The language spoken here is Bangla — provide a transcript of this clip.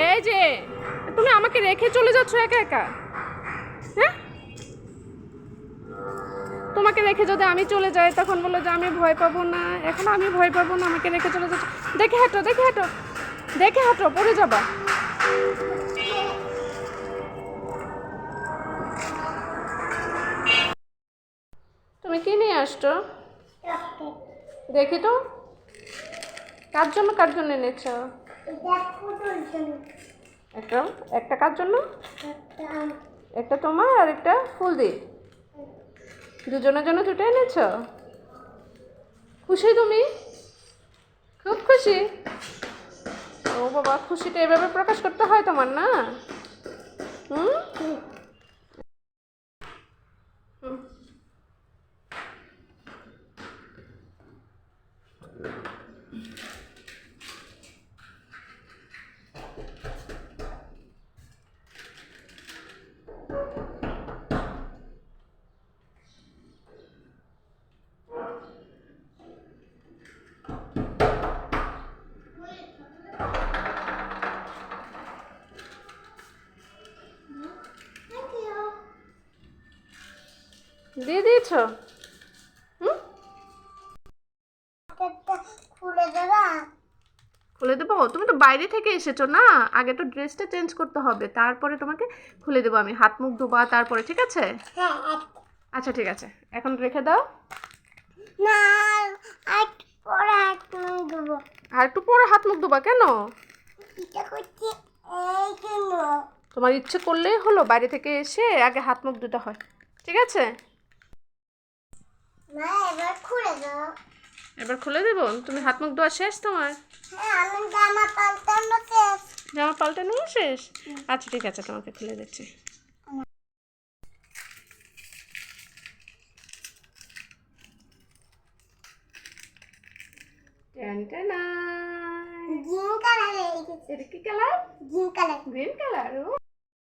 এই যে তুমি আমাকে রেখে চলে যাচ্ছ একা একা। হ্যাঁ, তোমাকে রেখে যদি আমি চলে যাই তখন বলো যে আমি ভয় পাবো না। এখন আমি ভয় পাবো না, আমাকে রেখে চলে যাচ্ছ। দেখে হাঁটো, দেখে হাঁটো, দেখে হাঁটো, পড়ে যাবা। তুমি কি নিয়ে আসছো? দেখি তো, কার জন্য এনেছ? একটা একটা কার জন্য? একটা তোমার আর একটা ফুল দিয়ে, দুজনের জন্য দুটো এনেছ। খুশি তুমি? খুব খুশি। ও বাবা, খুশিটা এভাবে প্রকাশ করতে হয় তোমার, না? হুম হুম। দিয়ে দিয়েছ? হুম, খুলে দেবো? তুমি তো বাইরে থেকে এসেছো না, আগে তো ড্রেসটা চেঞ্জ করতে হবে, তারপরে তোমাকে খুলে দেবো আমি। হাত মুখ ধোবা তারপরে, ঠিক আছে? আচ্ছা ঠিক আছে, এখন রেখে দাও। আর একটু পরে হাত মুখ ধোবা কেন? তোমার ইচ্ছে করলেই হলো, বাইরে থেকে এসে আগে হাত মুখ ধুতে হয়, ঠিক আছে? এবার খুলে দেবো? তুমি হাত মুখ ধোয়া শেষ তোমার? জামা পাল্টানো শেষ? আচ্ছা ঠিক আছে, তোমাকে খুলে দিচ্ছি। এটা কি colour? Green colour. Green colour, ও